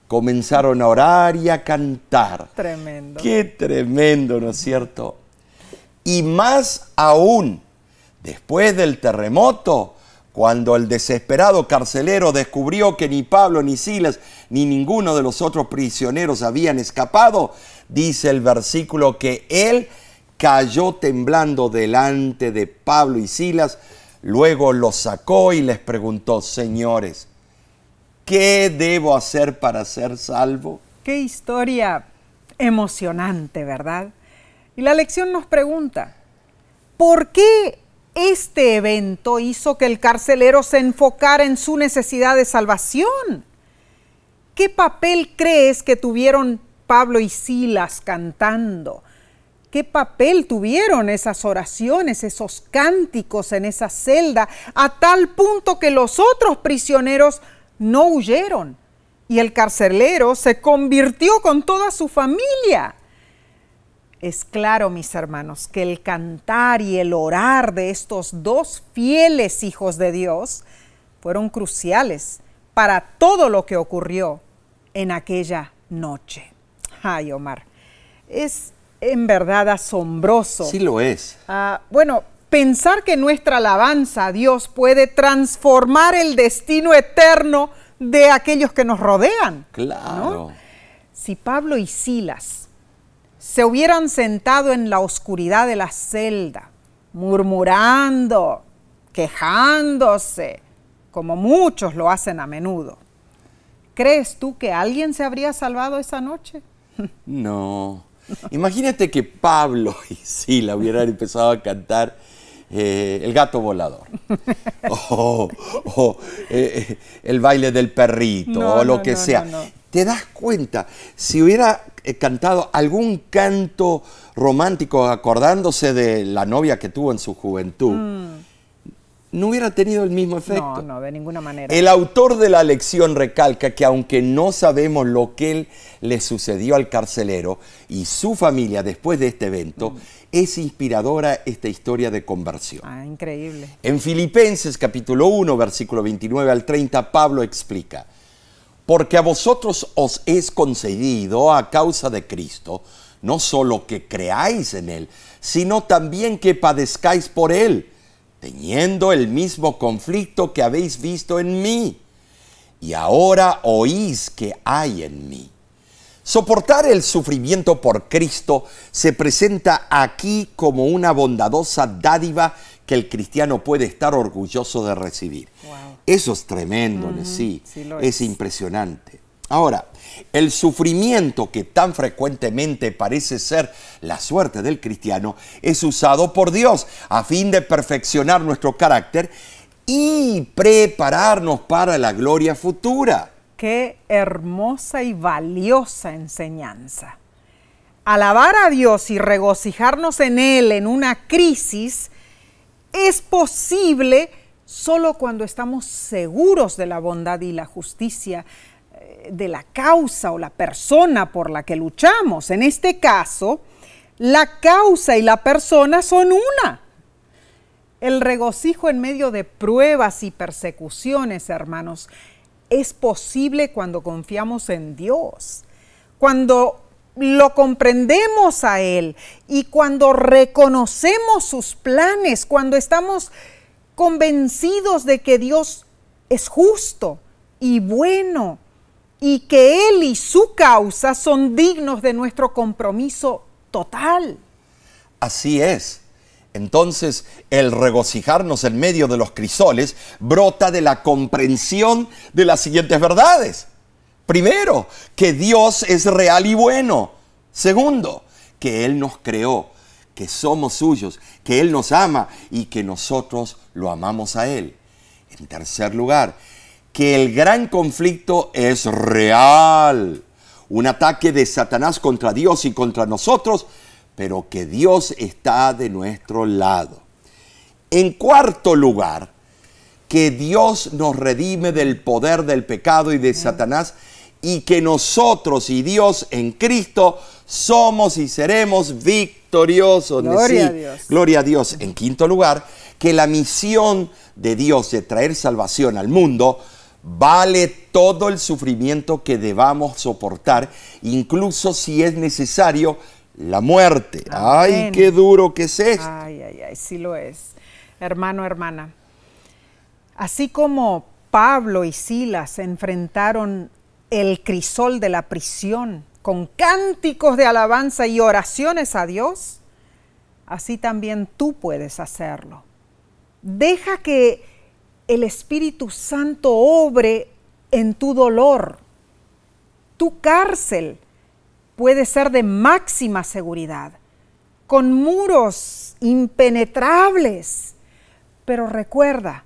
[SPEAKER 2] comenzaron a orar y a cantar.
[SPEAKER 1] Tremendo.
[SPEAKER 2] ¡Qué tremendo!, ¿no es cierto? Y más aún, después del terremoto, cuando el desesperado carcelero descubrió que ni Pablo, ni Silas, ni ninguno de los otros prisioneros habían escapado, dice el versículo que él cayó temblando delante de Pablo y Silas, luego los sacó y les preguntó: señores, ¿qué debo hacer para ser salvo?
[SPEAKER 1] Qué historia emocionante, ¿verdad? Y la lección nos pregunta, ¿por qué este evento hizo que el carcelero se enfocara en su necesidad de salvación? ¿Qué papel crees que tuvieron Pablo y Silas cantando? ¿Qué papel tuvieron esas oraciones, esos cánticos en esa celda, a tal punto que los otros prisioneros no huyeron y el carcelero se convirtió con toda su familia? Es claro, mis hermanos, que el cantar y el orar de estos 2 fieles hijos de Dios fueron cruciales para todo lo que ocurrió en aquella noche. Ay, Omar, es en verdad asombroso.
[SPEAKER 2] Sí lo es.
[SPEAKER 1] Bueno, pensar que nuestra alabanza a Dios puede transformar el destino eterno de aquellos que nos rodean.
[SPEAKER 2] Claro.
[SPEAKER 1] ¿No? Si Pablo y Silas se hubieran sentado en la oscuridad de la celda, murmurando, quejándose, como muchos lo hacen a menudo, ¿crees tú que alguien se habría salvado esa noche?
[SPEAKER 2] No. Imagínate que Pablo y Silas hubieran empezado a cantar El gato volador, o el baile del perrito, o lo que sea. ¿Te das cuenta? Si hubiera cantado algún canto romántico acordándose de la novia que tuvo en su juventud, no hubiera tenido el mismo efecto.
[SPEAKER 1] No, de ninguna manera.
[SPEAKER 2] El autor de la lección recalca que aunque no sabemos lo que le sucedió al carcelero y su familia después de este evento, es inspiradora esta historia de conversión.
[SPEAKER 1] Increíble.
[SPEAKER 2] En Filipenses capítulo 1, versículo 29 al 30, Pablo explica: porque a vosotros os es concedido a causa de Cristo, no solo que creáis en Él, sino también que padezcáis por Él, teniendo el mismo conflicto que habéis visto en mí, y ahora oís que hay en mí. Soportar el sufrimiento por Cristo se presenta aquí como una bondadosa dádiva que el cristiano puede estar orgulloso de recibir.
[SPEAKER 1] Wow.
[SPEAKER 2] Eso es tremendo, sí,
[SPEAKER 1] lo
[SPEAKER 2] es impresionante. Ahora, el sufrimiento que tan frecuentemente parece ser la suerte del cristiano es usado por Dios a fin de perfeccionar nuestro carácter y prepararnos para la gloria futura.
[SPEAKER 1] Qué hermosa y valiosa enseñanza. Alabar a Dios y regocijarnos en Él en una crisis es posible solo cuando estamos seguros de la bondad y la justicia de la causa o la persona por la que luchamos. En este caso, la causa y la persona son una. El regocijo en medio de pruebas y persecuciones, hermanos, es posible cuando confiamos en Dios, cuando lo comprendemos a Él y cuando reconocemos sus planes, cuando estamos convencidos de que Dios es justo y bueno y que Él y su causa son dignos de nuestro compromiso total.
[SPEAKER 2] Así es. Entonces, el regocijarnos en medio de los crisoles brota de la comprensión de las siguientes verdades. Primero, que Dios es real y bueno. Segundo, que Él nos creó, que somos suyos, que Él nos ama y que nosotros lo amamos a Él. En tercer lugar, que el gran conflicto es real. Un ataque de Satanás contra Dios y contra nosotros, pero que Dios está de nuestro lado. En cuarto lugar, que Dios nos redime del poder del pecado y de Satanás y que nosotros y Dios en Cristo somos y seremos victoriosos.
[SPEAKER 1] Gloria a Dios.
[SPEAKER 2] Gloria a Dios. En quinto lugar, que la misión de Dios de traer salvación al mundo vale todo el sufrimiento que debamos soportar, incluso si es necesario la muerte.
[SPEAKER 1] Amén.
[SPEAKER 2] ¡Ay, qué duro que es esto!
[SPEAKER 1] Ay, sí lo es. Hermano, hermana, así como Pablo y Silas enfrentaron el crisol de la prisión con cánticos de alabanza y oraciones a Dios, así también tú puedes hacerlo. Deja que el Espíritu Santo obre en tu dolor. Tu cárcel puede ser de máxima seguridad, con muros impenetrables. Pero recuerda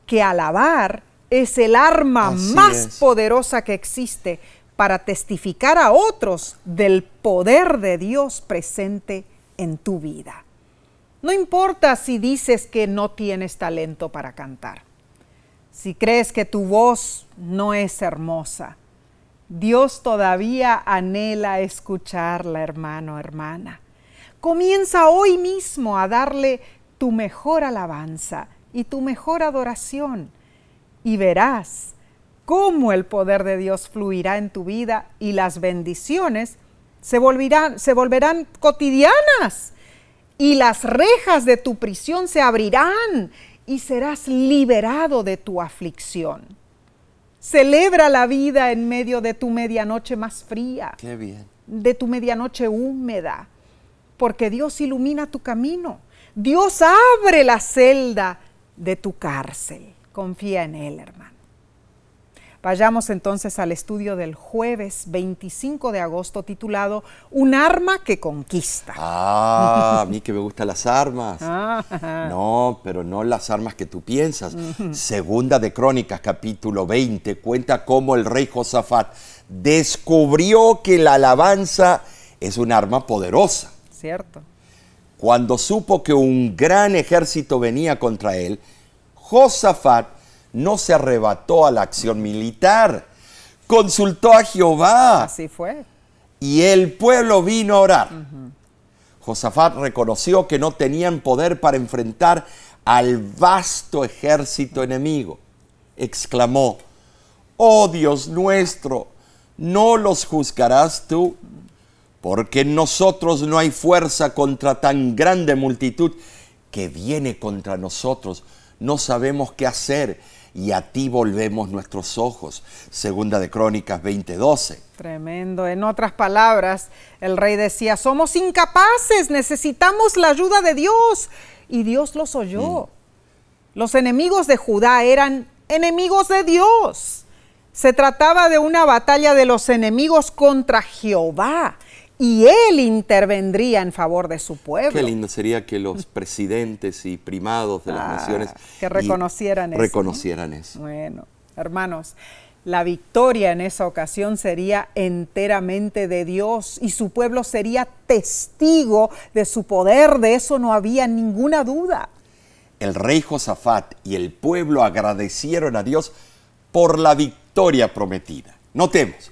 [SPEAKER 1] que alabar es el arma más poderosa que existe para testificar a otros del poder de Dios presente en tu vida. No importa si dices que no tienes talento para cantar, si crees que tu voz no es hermosa, Dios todavía anhela escucharla, hermano, hermana. Comienza hoy mismo a darle tu mejor alabanza y tu mejor adoración y verás cómo el poder de Dios fluirá en tu vida y las bendiciones se volverán cotidianas y las rejas de tu prisión se abrirán y serás liberado de tu aflicción. Celebra la vida en medio de tu medianoche más fría.
[SPEAKER 2] ¡Qué bien!
[SPEAKER 1] De tu medianoche húmeda, porque Dios ilumina tu camino. Dios abre la celda de tu cárcel. Confía en Él, hermano. Vayamos entonces al estudio del jueves 25 de agosto titulado Un arma que conquista.
[SPEAKER 2] Ah, a mí que me gustan las armas. No, pero no las armas que tú piensas. Segunda de Crónicas, capítulo 20, cuenta cómo el rey Josafat descubrió que la alabanza es un arma poderosa.
[SPEAKER 1] Cierto.
[SPEAKER 2] Cuando supo que un gran ejército venía contra él, Josafat no se arrebató a la acción militar, consultó a Jehová.
[SPEAKER 1] Así fue.
[SPEAKER 2] Y el pueblo vino a orar. Josafat reconoció que no tenían poder para enfrentar al vasto ejército enemigo. Exclamó: oh Dios nuestro, ¿no los juzgarás tú? Porque en nosotros no hay fuerza contra tan grande multitud que viene contra nosotros. No sabemos qué hacer y a ti volvemos nuestros ojos. Segunda de Crónicas 20:12.
[SPEAKER 1] Tremendo. En otras palabras, el rey decía, somos incapaces, necesitamos la ayuda de Dios. Y Dios los oyó. Los enemigos de Judá eran enemigos de Dios. Se trataba de una batalla de los enemigos contra Jehová. Y él intervendría en favor de su pueblo.
[SPEAKER 2] Qué lindo sería que los presidentes y primados de las naciones
[SPEAKER 1] que reconocieran eso. Bueno, hermanos, la victoria en esa ocasión sería enteramente de Dios y su pueblo sería testigo de su poder. De eso no había ninguna duda.
[SPEAKER 2] El rey Josafat y el pueblo agradecieron a Dios por la victoria prometida. Notemos,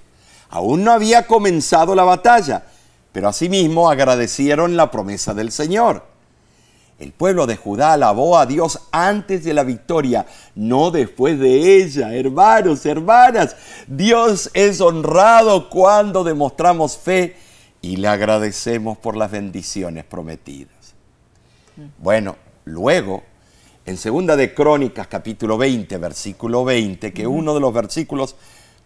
[SPEAKER 2] aún no había comenzado la batalla, pero asimismo agradecieron la promesa del Señor. El pueblo de Judá alabó a Dios antes de la victoria, no después de ella. Hermanos, hermanas, Dios es honrado cuando demostramos fe y le agradecemos por las bendiciones prometidas. Bueno, luego, en Segunda de Crónicas, capítulo 20, versículo 20, que uno de los versículos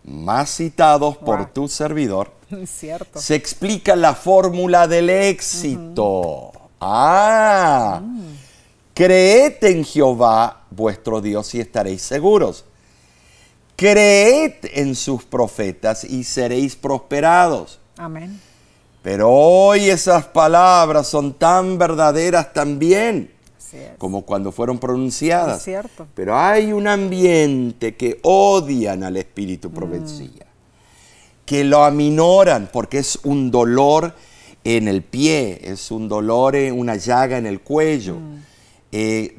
[SPEAKER 2] más citados por tu servidor,
[SPEAKER 1] cierto,
[SPEAKER 2] se explica la fórmula del éxito. Creed en Jehová vuestro Dios y estaréis seguros. Creed en sus profetas y seréis prosperados.
[SPEAKER 1] Amén.
[SPEAKER 2] Pero hoy esas palabras son tan verdaderas también como cuando fueron pronunciadas.
[SPEAKER 1] Es cierto.
[SPEAKER 2] Pero hay un ambiente que odian al espíritu profecía, que lo aminoran porque es un dolor en el pie, es un dolor, una llaga en el cuello.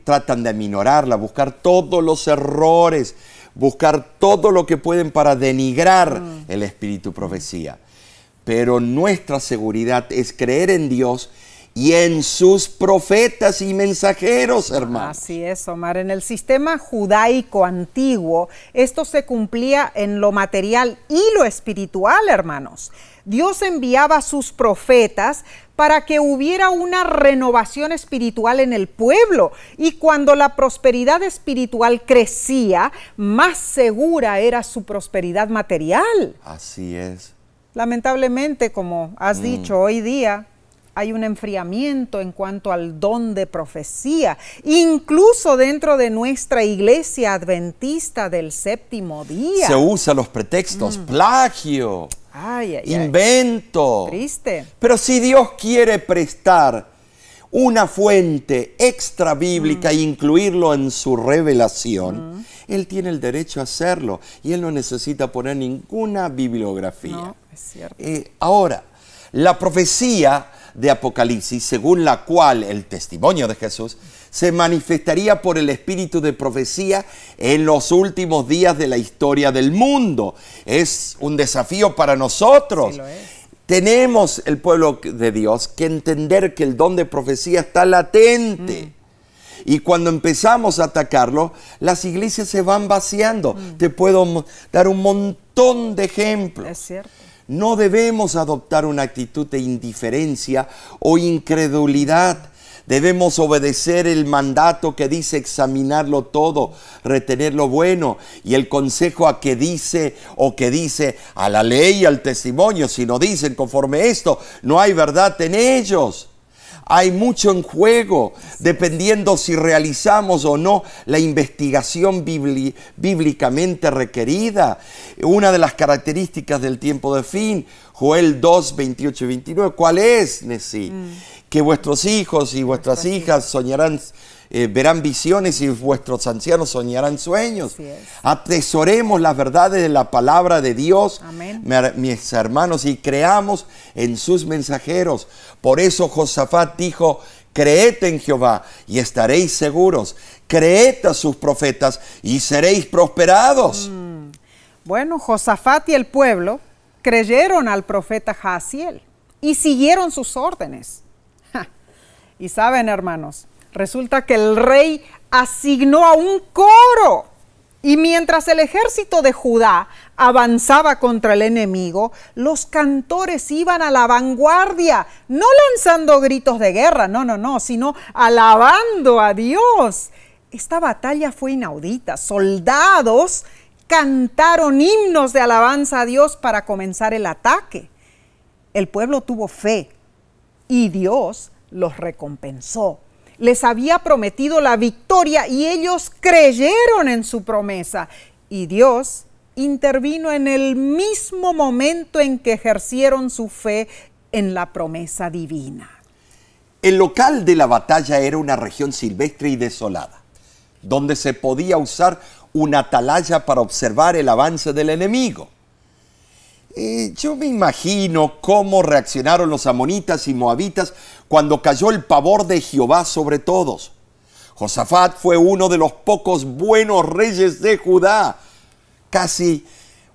[SPEAKER 2] Tratan de aminorarla, buscar todos los errores, buscar todo lo que pueden para denigrar el espíritu profecía. Pero nuestra seguridad es creer en Dios y en sus profetas y mensajeros, hermanos.
[SPEAKER 1] Así es, Omar. En el sistema judaico antiguo, esto se cumplía en lo material y lo espiritual, hermanos. Dios enviaba a sus profetas para que hubiera una renovación espiritual en el pueblo. Y cuando la prosperidad espiritual crecía, más segura era su prosperidad material.
[SPEAKER 2] Así es.
[SPEAKER 1] Lamentablemente, como has dicho, hoy día hay un enfriamiento en cuanto al don de profecía, incluso dentro de nuestra iglesia adventista del séptimo día.
[SPEAKER 2] Se usan los pretextos, plagio, invento.
[SPEAKER 1] Triste.
[SPEAKER 2] Pero si Dios quiere prestar una fuente extra bíblica e incluirlo en su revelación, Él tiene el derecho a hacerlo y Él no necesita poner ninguna bibliografía.
[SPEAKER 1] No, es cierto.
[SPEAKER 2] Ahora, la profecía de Apocalipsis, según la cual el testimonio de Jesús se manifestaría por el espíritu de profecía en los últimos días de la historia del mundo. Es un desafío para nosotros.
[SPEAKER 1] Sí, lo es.
[SPEAKER 2] Tenemos, el pueblo de Dios, que entender que el don de profecía está latente. Y cuando empezamos a atacarlo, las iglesias se van vaciando. Te puedo dar un montón de ejemplos.
[SPEAKER 1] Es cierto.
[SPEAKER 2] No debemos adoptar una actitud de indiferencia o incredulidad. Debemos obedecer el mandato que dice examinarlo todo, retener lo bueno, y el consejo a que dice a la ley y al testimonio. Si no dicen conforme esto, no hay verdad en ellos. Hay mucho en juego, dependiendo si realizamos o no la investigación bíblicamente requerida. Una de las características del tiempo de fin, Joel 2, 28 y 29, ¿cuál es, Nesí? Que vuestros hijos y vuestras hijas soñarán, verán visiones y vuestros ancianos soñarán sueños. Atesoremos las verdades de la palabra de Dios, mis hermanos, y creamos en sus mensajeros. Por eso Josafat dijo, creed en Jehová y estaréis seguros. Creed a sus profetas y seréis prosperados.
[SPEAKER 1] Bueno, Josafat y el pueblo creyeron al profeta Jaasiel y siguieron sus órdenes. Y saben, hermanos, resulta que el rey asignó a un coro, y mientras el ejército de Judá avanzaba contra el enemigo, los cantores iban a la vanguardia, no lanzando gritos de guerra, no, sino alabando a Dios. Esta batalla fue inaudita. Soldados cantaron himnos de alabanza a Dios para comenzar el ataque. El pueblo tuvo fe y Dios los recompensó. Les había prometido la victoria y ellos creyeron en su promesa. Y Dios intervino en el mismo momento en que ejercieron su fe en la promesa divina.
[SPEAKER 2] El local de la batalla era una región silvestre y desolada, donde se podía usar una atalaya para observar el avance del enemigo. Yo me imagino cómo reaccionaron los amonitas y moabitas cuando cayó el pavor de Jehová sobre todos. Josafat fue uno de los pocos buenos reyes de Judá, casi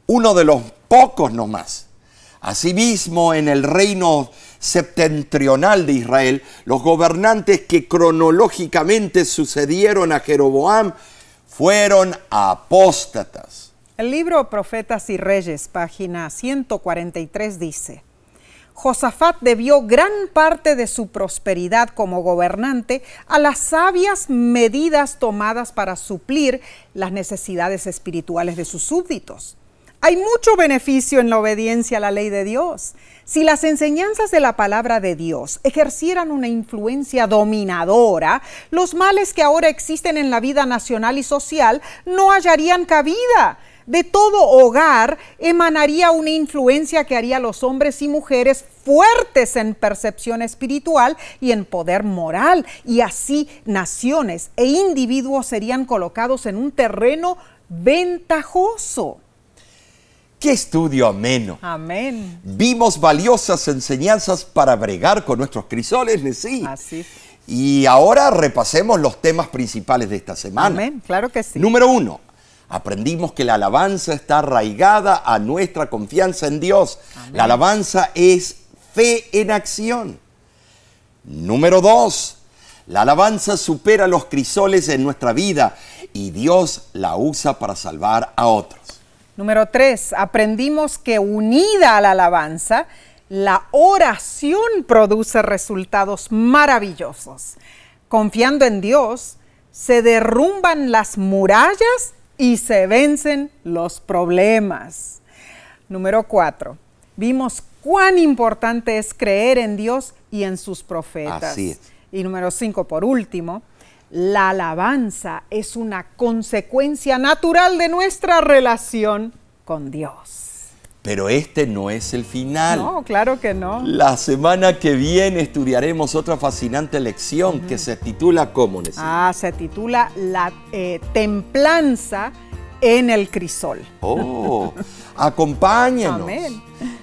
[SPEAKER 2] uno de los pocos nomás. Asimismo, en el reino septentrional de Israel, los gobernantes que cronológicamente sucedieron a Jeroboam fueron apóstatas.
[SPEAKER 1] El libro Profetas y Reyes, página 143, dice: Josafat debió gran parte de su prosperidad como gobernante a las sabias medidas tomadas para suplir las necesidades espirituales de sus súbditos. Hay mucho beneficio en la obediencia a la ley de Dios. Si las enseñanzas de la palabra de Dios ejercieran una influencia dominadora, los males que ahora existen en la vida nacional y social no hallarían cabida. De todo hogar emanaría una influencia que haría a los hombres y mujeres fuertes en percepción espiritual y en poder moral, y así naciones e individuos serían colocados en un terreno ventajoso.
[SPEAKER 2] ¡Qué estudio ameno!
[SPEAKER 1] Amén.
[SPEAKER 2] Vimos valiosas enseñanzas para bregar con nuestros crisoles, Nesí.
[SPEAKER 1] Así.
[SPEAKER 2] Y ahora repasemos los temas principales de esta semana.
[SPEAKER 1] Amén, claro que sí.
[SPEAKER 2] Número 1. Aprendimos que la alabanza está arraigada a nuestra confianza en Dios. Amén. La alabanza es fe en acción. Número 2. La alabanza supera los crisoles en nuestra vida y Dios la usa para salvar a otros.
[SPEAKER 1] Número 3. Aprendimos que unida a la alabanza, la oración produce resultados maravillosos. Confiando en Dios, se derrumban las murallas y se vencen los problemas. Número 4. Vimos cuán importante es creer en Dios y en sus profetas.
[SPEAKER 2] Así es.
[SPEAKER 1] Y número 5, por último, la alabanza es una consecuencia natural de nuestra relación con Dios.
[SPEAKER 2] Pero este no es el final.
[SPEAKER 1] No, claro que no.
[SPEAKER 2] La semana que viene estudiaremos otra fascinante lección que se titula ¿cómo, Nesí?
[SPEAKER 1] Se titula La templanza en el crisol.
[SPEAKER 2] Oh, acompáñanos.
[SPEAKER 1] Amén.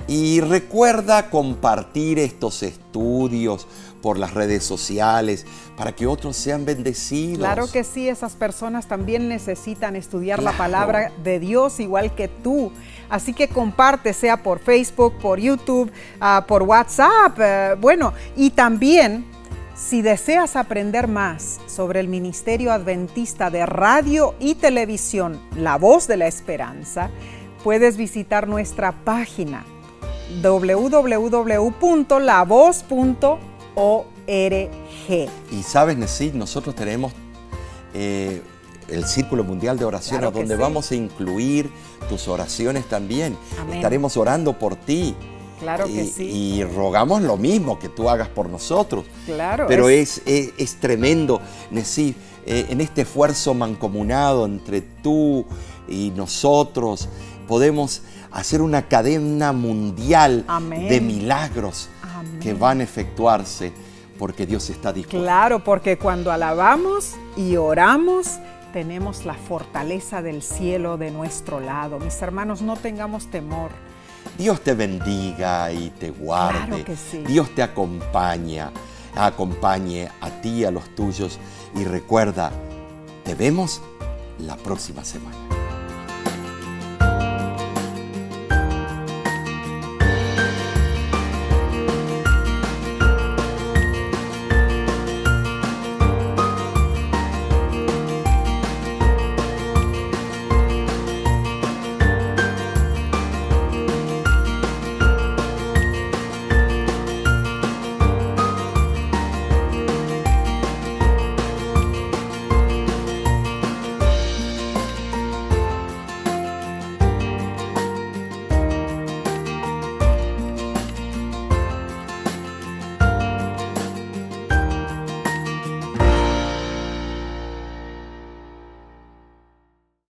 [SPEAKER 2] Y recuerda compartir estos estudios por las redes sociales para que otros sean bendecidos.
[SPEAKER 1] Claro que sí, esas personas también necesitan estudiar
[SPEAKER 2] Claro.
[SPEAKER 1] la palabra de Dios igual que tú. Así que comparte, sea por Facebook, por YouTube, por WhatsApp. Bueno, y también, si deseas aprender más sobre el Ministerio Adventista de Radio y Televisión, La Voz de la Esperanza, puedes visitar nuestra página www.lavoz.org.
[SPEAKER 2] Y sabes, Nesí, nosotros tenemos el Círculo Mundial de Oración,
[SPEAKER 1] Claro que
[SPEAKER 2] donde
[SPEAKER 1] sí.
[SPEAKER 2] vamos a incluir tus oraciones también.
[SPEAKER 1] Amén.
[SPEAKER 2] Estaremos orando por ti.
[SPEAKER 1] Claro que sí.
[SPEAKER 2] Y rogamos lo mismo que tú hagas por nosotros.
[SPEAKER 1] Claro.
[SPEAKER 2] Pero es tremendo, Nesí, en este esfuerzo mancomunado entre tú y nosotros, podemos hacer una cadena mundial
[SPEAKER 1] Amén.
[SPEAKER 2] de milagros
[SPEAKER 1] Amén.
[SPEAKER 2] que van a efectuarse porque Dios está dispuesto.
[SPEAKER 1] Claro, porque cuando alabamos y oramos, tenemos la fortaleza del cielo de nuestro lado. Mis hermanos, no tengamos temor.
[SPEAKER 2] Dios te bendiga y te guarde.
[SPEAKER 1] Claro que sí.
[SPEAKER 2] Dios te acompañe a ti y a los tuyos. Y recuerda, te vemos la próxima semana.